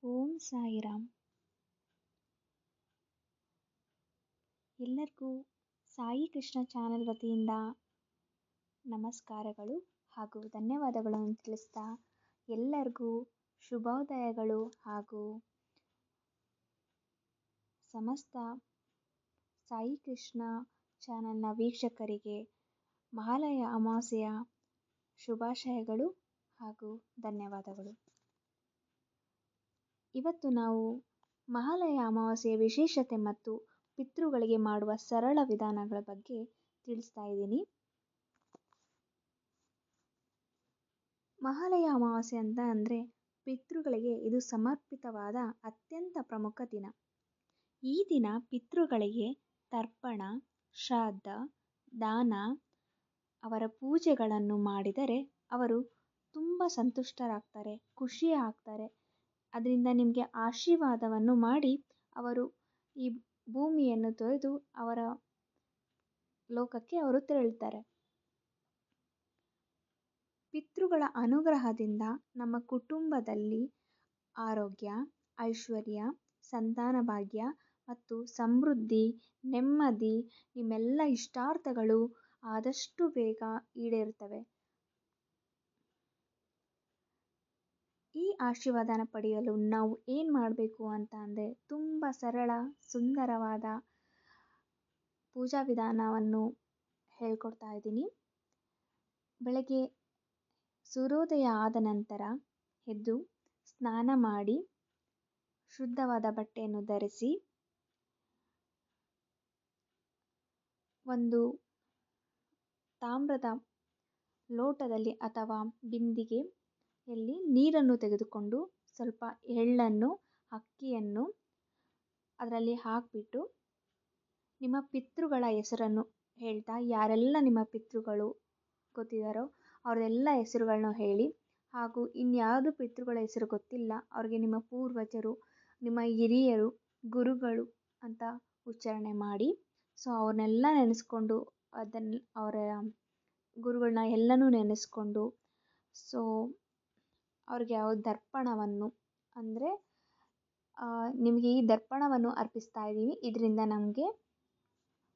ಓಂ ಸಾಯಿರಾಮ್. ಎಲ್ಲರಿಗೂ ಸಾಯಿ ಕೃಷ್ಣ ಚಾನೆಲ್ ವತಿಯಿಂದ ನಮಸ್ಕಾರಗಳು ಹಾಗೂ ಧನ್ಯವಾದಗಳನ್ನು ತಿಳಿಸ್ತಾ ಎಲ್ಲರಿಗೂ ಶುಭೋದಯಗಳು ಹಾಗೂ ಸಮಸ್ತ ಸಾಯಿ ಕೃಷ್ಣ ಚಾನೆಲ್ನ ವೀಕ್ಷಕರಿಗೆ ಮಹಾಲಯ ಅಮಾವಾಸ್ಯೆಯ ಶುಭಾಶಯಗಳು ಹಾಗೂ ಧನ್ಯವಾದಗಳು. ಇವತ್ತು ನಾವು ಮಹಾಲಯ ಅಮಾವಾಸ್ಯೆಯ ವಿಶೇಷತೆ ಮತ್ತು ಪಿತೃಗಳಿಗೆ ಮಾಡುವ ಸರಳ ವಿಧಾನಗಳ ಬಗ್ಗೆ ತಿಳಿಸ್ತಾ ಇದ್ದೀನಿ. ಮಹಾಲಯ ಅಮಾವಾಸ್ಯೆ ಅಂತ ಅಂದರೆ ಪಿತೃಗಳಿಗೆ ಇದು ಸಮರ್ಪಿತವಾದ ಅತ್ಯಂತ ಪ್ರಮುಖ ದಿನ. ಈ ದಿನ ಪಿತೃಗಳಿಗೆ ತರ್ಪಣ, ಶ್ರಾದ್ದ, ದಾನ, ಅವರ ಪೂಜೆಗಳನ್ನು ಮಾಡಿದರೆ ಅವರು ತುಂಬ ಸಂತುಷ್ಟರಾಗ್ತಾರೆ, ಖುಷಿ ಆಗ್ತಾರೆ. ಅದರಿಂದ ನಿಮಗೆ ಆಶೀರ್ವಾದವನ್ನು ಮಾಡಿ ಅವರು ಈ ಭೂಮಿಯನ್ನು ತೊರೆದು ಅವರ ಲೋಕಕ್ಕೆ ಅವರು ತೆರಳುತ್ತಾರೆ. ಪಿತೃಗಳ ಅನುಗ್ರಹದಿಂದ ನಮ್ಮ ಕುಟುಂಬದಲ್ಲಿ ಆರೋಗ್ಯ, ಐಶ್ವರ್ಯ, ಸಂತಾನ ಭಾಗ್ಯ ಮತ್ತು ಸಮೃದ್ಧಿ, ನೆಮ್ಮದಿ, ನಿಮ್ಮೆಲ್ಲ ಇಷ್ಟಾರ್ಥಗಳು ಆದಷ್ಟು ಬೇಗ ಈಡೇರುತ್ತವೆ. ಈ ಆಶೀರ್ವಾದನ ಪಡೆಯಲು ನಾವು ಏನು ಮಾಡಬೇಕು ಅಂತ ಅಂದರೆ ತುಂಬ ಸರಳ ಸುಂದರವಾದ ಪೂಜಾ ವಿಧಾನವನ್ನು ಹೇಳ್ಕೊಡ್ತಾ ಇದ್ದೀನಿ. ಬೆಳಗ್ಗೆ ಸೂರ್ಯೋದಯ ಆದ ನಂತರ ಎದ್ದು ಸ್ನಾನ ಮಾಡಿ ಶುದ್ಧವಾದ ಬಟ್ಟೆಯನ್ನು ಧರಿಸಿ ಒಂದು ತಾಮ್ರದ ಲೋಟದಲ್ಲಿ ಅಥವಾ ಬಿಂದಿಗೆಯಲ್ಲಿ ನೀರನ್ನು ತೆಗೆದುಕೊಂಡು ಸ್ವಲ್ಪ ಎಳ್ಳನ್ನು, ಅಕ್ಕಿಯನ್ನು ಅದರಲ್ಲಿ ಹಾಕಿಬಿಟ್ಟು ನಿಮ್ಮ ಪಿತೃಗಳ ಹೆಸರನ್ನು ಹೇಳ್ತಾ, ಯಾರೆಲ್ಲ ನಿಮ್ಮ ಪಿತೃಗಳು ಗೊತ್ತಿದ್ದಾರೋ ಅವರೆಲ್ಲ ಹೆಸರುಗಳನ್ನು ಹೇಳಿ, ಹಾಗೂ ಇನ್ಯಾವುದು ಪಿತೃಗಳ ಹೆಸರು ಗೊತ್ತಿಲ್ಲ ಅವ್ರಿಗೆ ನಿಮ್ಮ ಪೂರ್ವಜರು, ನಿಮ್ಮ ಹಿರಿಯರು, ಗುರುಗಳು ಅಂತ ಉಚ್ಚಾರಣೆ ಮಾಡಿ. ಸೊ ಅವ್ರನ್ನೆಲ್ಲ ನೆನೆಸ್ಕೊಂಡು ಅವರ ಗುರುಗಳನ್ನ ಎಲ್ಲನೂ ನೆನೆಸ್ಕೊಂಡು ಸೊ ಅವ್ರಿಗೆ ಯಾವ ದರ್ಪಣವನ್ನು ಅಂದರೆ ನಿಮಗೆ ಈ ದರ್ಪಣವನ್ನು ಅರ್ಪಿಸ್ತಾ ಇದ್ದೀವಿ, ಇದರಿಂದ ನಮಗೆ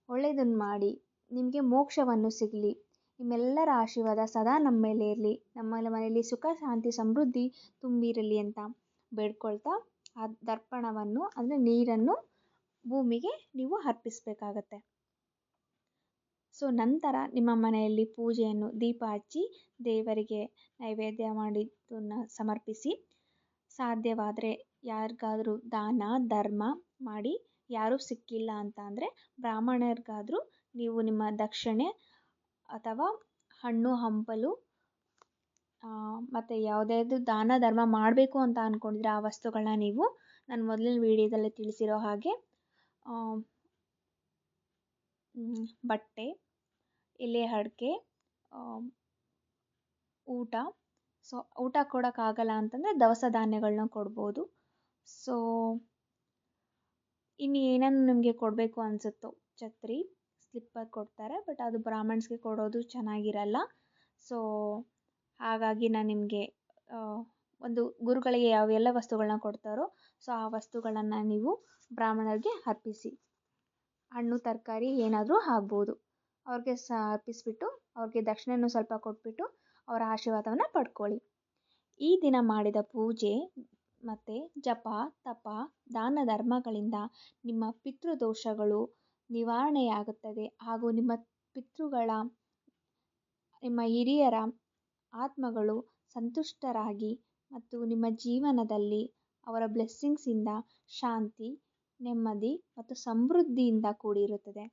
ಒಳ್ಳೆಯದನ್ನು ಮಾಡಿ ನಿಮಗೆ ಮೋಕ್ಷವನ್ನು ಸಿಗಲಿ, ನಿಮ್ಮೆಲ್ಲರ ಆಶೀರ್ವಾದ ಸದಾ ನಮ್ಮ ಮೇಲೆ ಇರಲಿ, ನಮ್ಮ ಮನೆಯಲ್ಲಿ ಸುಖ ಶಾಂತಿ ಸಮೃದ್ಧಿ ತುಂಬಿರಲಿ ಅಂತ ಬೇಡ್ಕೊಳ್ತಾ ಆ ದರ್ಪಣವನ್ನು ಅಂದರೆ ನೀರನ್ನು ಭೂಮಿಗೆ ನೀವು ಅರ್ಪಿಸಬೇಕಾಗತ್ತೆ. ಸೊ ನಂತರ ನಿಮ್ಮ ಮನೆಯಲ್ಲಿ ಪೂಜೆಯನ್ನು ದೀಪ ಹಚ್ಚಿ ದೇವರಿಗೆ ನೈವೇದ್ಯ ಮಾಡಿದ್ದನ್ನು ಸಮರ್ಪಿಸಿ, ಸಾಧ್ಯವಾದರೆ ಯಾರಿಗಾದರೂ ದಾನ ಧರ್ಮ ಮಾಡಿ, ಯಾರೂ ಸಿಕ್ಕಿಲ್ಲ ಅಂತ ಅಂದರೆ ಬ್ರಾಹ್ಮಣರಿಗಾದರೂ ನೀವು ನಿಮ್ಮ ದಕ್ಷಿಣೆ ಅಥವಾ ಹಣ್ಣು ಹಂಪಲು ಮತ್ತು ಯಾವುದಾದ್ರು ದಾನ ಧರ್ಮ ಮಾಡಬೇಕು ಅಂತ ಅಂದ್ಕೊಂಡಿದ್ರೆ ಆ ವಸ್ತುಗಳನ್ನ ನೀವು ನಾನು ಮೊದಲಿನ ವಿಡಿಯೋದಲ್ಲಿ ತಿಳಿಸಿರೋ ಹಾಗೆ ಬಟ್ಟೆ, ಎಲೆ ಅಡಿಕೆ, ಊಟ. ಸೊ ಊಟ ಕೊಡೋಕ್ಕಾಗಲ್ಲ ಅಂತಂದರೆ ದವಸ ಧಾನ್ಯಗಳನ್ನ ಕೊಡ್ಬೋದು. ಸೊ ಇನ್ನು ಏನನ್ನು ನಿಮಗೆ ಕೊಡಬೇಕು ಅನಿಸುತ್ತೋ, ಛತ್ರಿ, ಸ್ಲಿಪ್ಪರ್ ಕೊಡ್ತಾರೆ, ಬಟ್ ಅದು ಬ್ರಾಹ್ಮಣ್ಸ್ಗೆ ಕೊಡೋದು ಚೆನ್ನಾಗಿರಲ್ಲ. ಸೊ ಹಾಗಾಗಿ ನಾನು ನಿಮಗೆ ಒಂದು ಗುರುಗಳಿಗೆ ಯಾವೆಲ್ಲ ವಸ್ತುಗಳನ್ನ ಕೊಡ್ತಾರೋ ಸೊ ಆ ವಸ್ತುಗಳನ್ನು ನೀವು ಬ್ರಾಹ್ಮಣರಿಗೆ ಅರ್ಪಿಸಿ. ಹಣ್ಣು ತರಕಾರಿ ಏನಾದರೂ ಆಗ್ಬೋದು. ಅವ್ರಿಗೆ ಅರ್ಪಿಸ್ಬಿಟ್ಟು ಅವ್ರಿಗೆ ದಕ್ಷಿಣೆಯನ್ನು ಸ್ವಲ್ಪ ಕೊಟ್ಬಿಟ್ಟು ಅವರ ಆಶೀರ್ವಾದವನ್ನು ಪಡ್ಕೊಳ್ಳಿ. ಈ ದಿನ ಮಾಡಿದ ಪೂಜೆ ಮತ್ತು ಜಪ, ತಪ, ದಾನ ಧರ್ಮಗಳಿಂದ ನಿಮ್ಮ ಪಿತೃದೋಷಗಳು ನಿವಾರಣೆಯಾಗುತ್ತದೆ ಹಾಗೂ ನಿಮ್ಮ ಪಿತೃಗಳ, ನಿಮ್ಮ ಹಿರಿಯರ ಆತ್ಮಗಳು ಸಂತುಷ್ಟರಾಗಿ ಮತ್ತು ನಿಮ್ಮ ಜೀವನದಲ್ಲಿ ಅವರ ಬ್ಲೆಸ್ಸಿಂಗ್ಸಿಂದ ಶಾಂತಿ, ನೆಮ್ಮದಿ ಮತ್ತು ಸಮೃದ್ಧಿಯಿಂದ ಕೂಡಿರುತ್ತದೆ.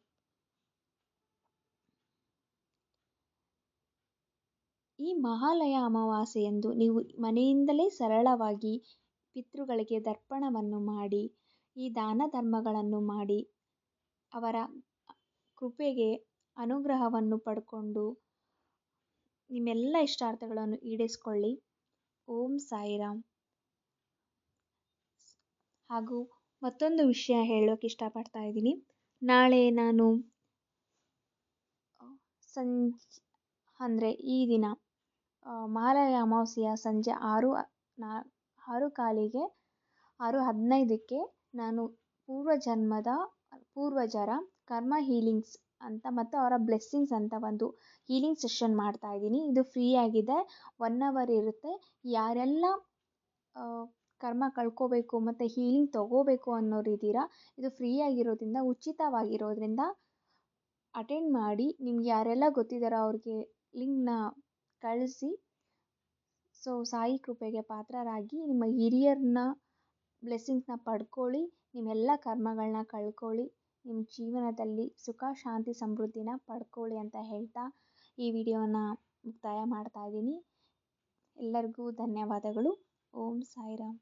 ಈ ಮಹಾಲಯ ಅಮಾವಾಸ್ಯೆಯಂದು ನೀವು ಮನೆಯಿಂದಲೇ ಸರಳವಾಗಿ ಪಿತೃಗಳಿಗೆ ದರ್ಪಣವನ್ನು ಮಾಡಿ, ಈ ದಾನ ಧರ್ಮಗಳನ್ನು ಮಾಡಿ, ಅವರ ಕೃಪೆಗೆ ಅನುಗ್ರಹವನ್ನು ಪಡ್ಕೊಂಡು ನಿಮ್ಮೆಲ್ಲ ಇಷ್ಟಾರ್ಥಗಳನ್ನು ಈಡೇರಿಸ್ಕೊಳ್ಳಿ. ಓಂ ಸಾಯಿರಾಮ್. ಹಾಗೂ ಮತ್ತೊಂದು ವಿಷಯ ಹೇಳೋಕ್ಕೆ ಇಷ್ಟಪಡ್ತಾ ಇದ್ದೀನಿ. ನಾಳೆ ನಾನು ಅಂದರೆ ಈ ದಿನ ಮಹಾಲಯ ಅಮಾವಾಸ್ಯೆಯ ಸಂಜೆ 6:15ಗೆ 6:15ಕ್ಕೆ ನಾನು ಪೂರ್ವಜರ ಕರ್ಮ ಹೀಲಿಂಗ್ಸ್ ಅಂತ ಮತ್ತು ಅವರ ಬ್ಲೆಸ್ಸಿಂಗ್ಸ್ ಅಂತ ಒಂದು ಹೀಲಿಂಗ್ ಸೆಷನ್ ಮಾಡ್ತಾ ಇದ್ದೀನಿ. ಇದು ಫ್ರೀ ಆಗಿದೆ, 1 ಅವರ್ ಇರುತ್ತೆ. ಯಾರೆಲ್ಲ ಕರ್ಮ ಕಳ್ಕೋಬೇಕು ಮತ್ತು ಹೀಲಿಂಗ್ ತೊಗೋಬೇಕು ಅನ್ನೋರಿದ್ದೀರಾ, ಇದು ಫ್ರೀ ಆಗಿರೋದ್ರಿಂದ, ಉಚಿತವಾಗಿರೋದ್ರಿಂದ ಅಟೆಂಡ್ ಮಾಡಿ. ನಿಮ್ಗೆ ಯಾರೆಲ್ಲ ಗೊತ್ತಿದ್ದಾರೋ ಅವ್ರಿಗೆ ಲಿಂಕ್ನ ಕಳಿಸಿ. ಸೊ ಸಾಯಿ ಕೃಪೆಗೆ ಪಾತ್ರರಾಗಿ ನಿಮ್ಮ ಹಿರಿಯರನ್ನ ಬ್ಲೆಸ್ಸಿಂಗ್ಸ್ನ ಪಡ್ಕೊಳ್ಳಿ, ನಿಮ್ಮೆಲ್ಲ ಕರ್ಮಗಳನ್ನ ಕಳ್ಕೊಳ್ಳಿ, ನಿಮ್ಮ ಜೀವನದಲ್ಲಿ ಸುಖ ಶಾಂತಿ ಸಮೃದ್ಧಿನ ಪಡ್ಕೊಳ್ಳಿ ಅಂತ ಹೇಳ್ತಾ ಈ ವಿಡಿಯೋನ ಮುಕ್ತಾಯ ಮಾಡ್ತಾ ಇದ್ದೀನಿ. ಎಲ್ಲರಿಗೂ ಧನ್ಯವಾದಗಳು. ಓಂ ಸಾಯಿರಾಮ್.